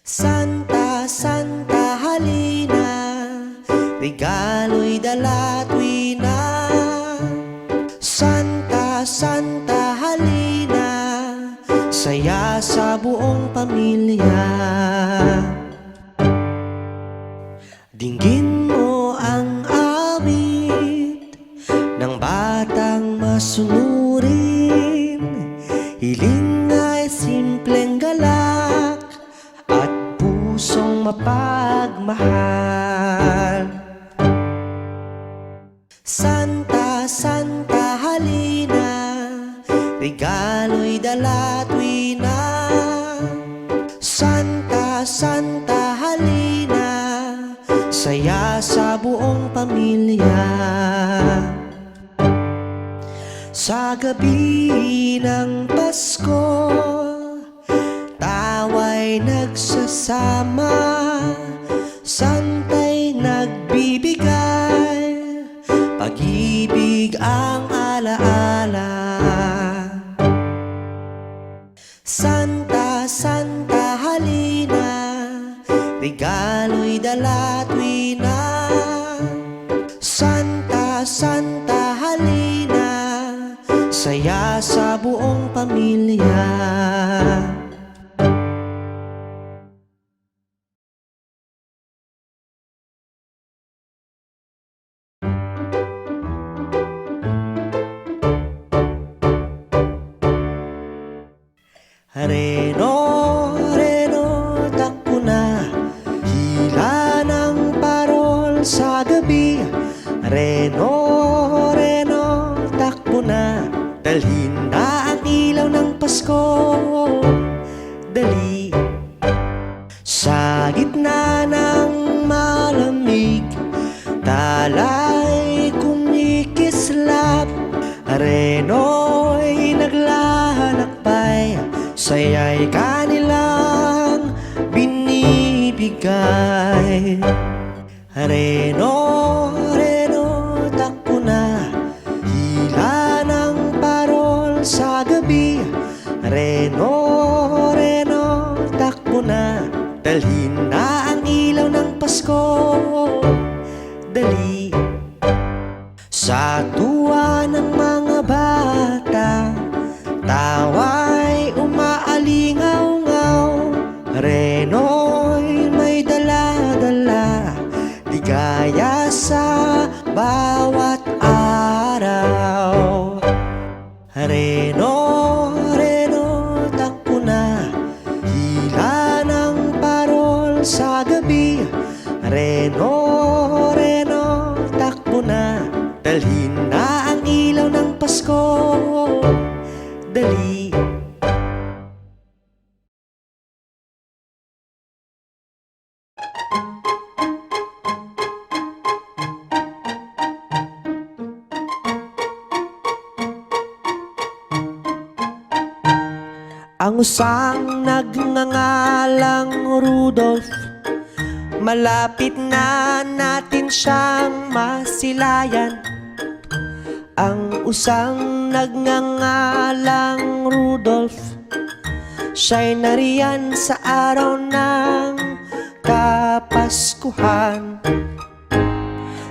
Santa, Santa, halina, regalo'y dala tuwina. Santa, Santa, halina, saya sa buong pamilya. Dinggin mo ang awit ng batang masunurin. Hiling ay simpleng galak at pusong mapagmahal. Santa, Santa, halina, regalo'y dala tuwina. Santa, Santa, halina, saya sa buong pamilya. Sa gabi ng Pasko, tawa'y nagsasama, Santa'y nagbibigay, pag-ibig ang alaala. Santa, Santa, halina, regalo'y dala tuwina. Santa, Santa, halina, saya sa buong pamilya. Reno, Reno, takbo na, hila ng parol sa gabi. Reno, Reno, takbo na, dalhin na ang ilaw ng Pasko. Dali, sa gitna ng malamig, tala'y kumikislap. Reno'y naglalakbay, saya'y kanilang binibigay. Reno, Reno, takbo na, hila ng parol sa gabi. Reno, Reno, takbo na, dalhin na ang ilaw ng Pasko. Dali, sa tuwa ng mga bata, tawa'y umaalingaw-ngaw. Reno'y may dala-dala, ligaya sa bawat araw. Reno, Reno, takbo na, hila ng parol sa gabi. Reno, Reno, takbo na, dalhin na ang ilaw ng Pasko. Dali, ang usang nagngangalang Rudolph, malapit na natin siyang masilayan. Ang usang nagngangalang Rudolph, siya'y nariyan sa araw ng Kapaskuhan.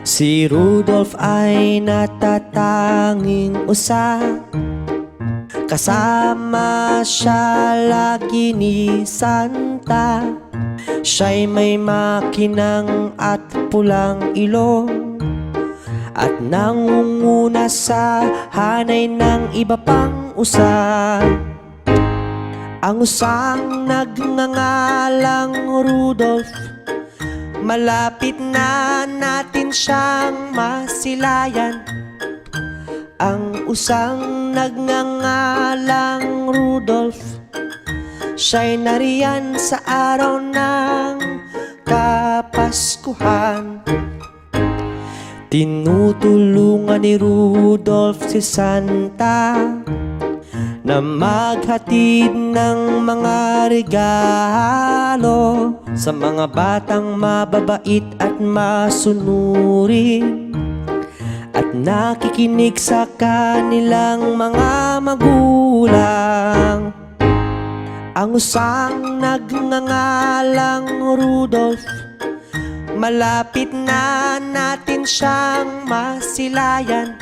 Si Rudolph ay natatanging usa, kasama siya lagi ni Santa. Siya'y may makinang at pulang ilong, at nangunguna sa hanay ng iba pang usa. Ang usang nagngangalang Rudolph, malapit na natin siyang masilayan. Ang usang nagngangalang Rudolph, siya'y nariyan sa araw ng Kapaskuhan. Tinutulungan ni Rudolph si Santa na maghatid ng mga regalo sa mga batang mababait at masunurin, at nakikinig sa kanilang mga magulang. ang usang nagngangalang Rudolph. Malapit na natin siyang masilayan.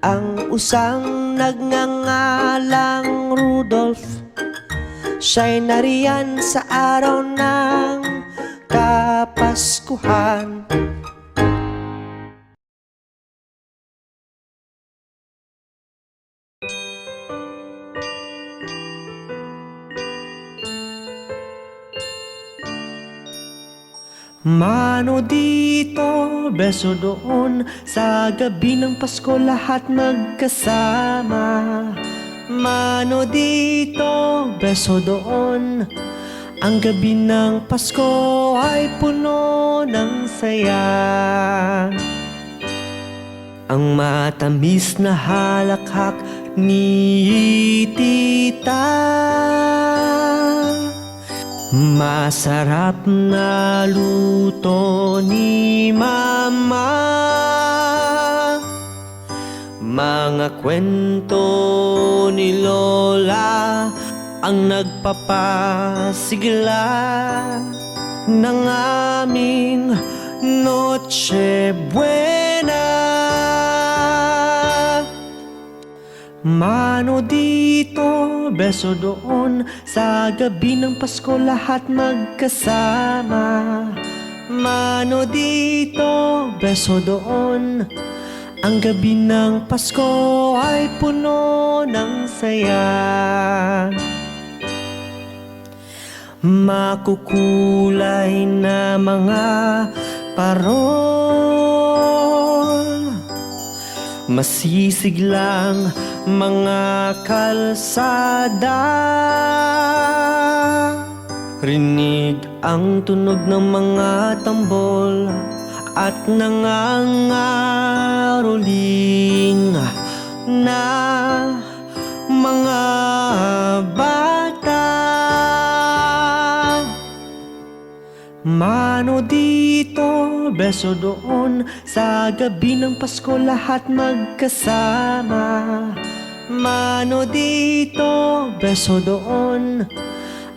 Ang usang nagngangalang Rudolph, siya'y nariyan sa araw ng Kapaskuhan. Mano dito, beso doon, sa gabi ng Pasko lahat magkasama. Mano dito, beso doon, ang gabi ng Pasko ay puno ng saya. Ang matamis na halakhak ni tita, masarap na luto ni mama, mga kwento ni lola ang nagpapasigla ng aming Noche Buena. Mano dito, beso doon, sa gabi ng Pasko lahat magkasama. Mano dito, beso doon, ang gabi ng Pasko ay puno ng saya. Makukulay na mga parol, masisiglang mga kalsada, rinig ang tunog ng mga tambol at nangangaroling na mga bata. Mano dito, beso doon, sa gabi ng Pasko lahat magkasama. Mano dito, beso doon,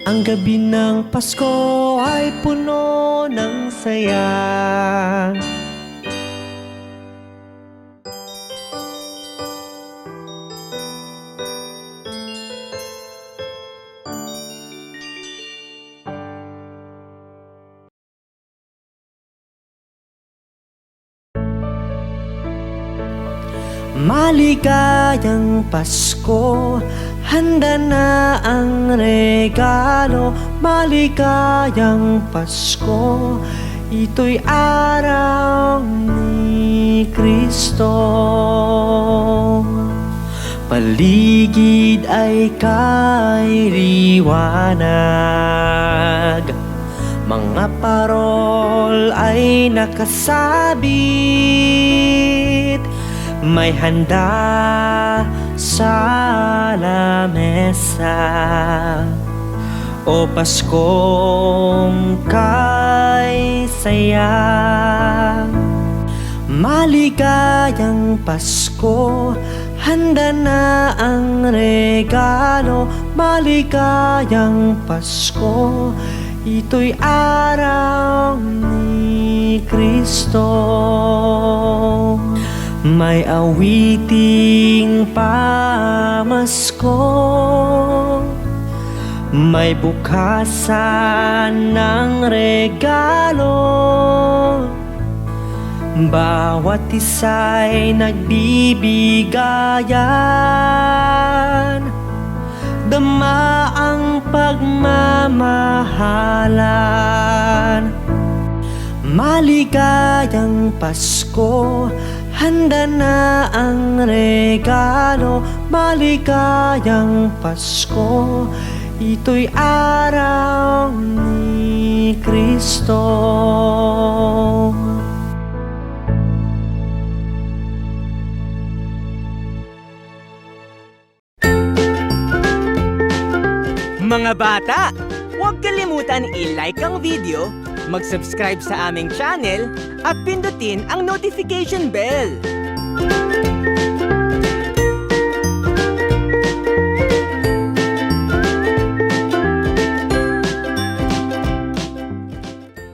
ang gabi ng Pasko ay puno ng saya. Maligayang Pasko, handa na ang regalo. Maligayang Pasko, ito'y araw ni Kristo. Paligid ay kay liwanag, mga parol ay nakasabit, may handa sa lamesa. O Paskong kay saya, maligayang Pasko, handa na ang regalo. Maligayang Pasko, ito'y araw ni Kristo. May awiting pamasko, may bukasan ng regalo, bawat isa'y nagbibigayan, dama ang pagmamahalan. Maligayang Pasko, handa na ang regalo. Maligayang Pasko, ito'y araw ni Kristo. Mga bata, huwag kalimutan i-like ang video, mag-subscribe sa aming channel, at pindutin ang notification bell.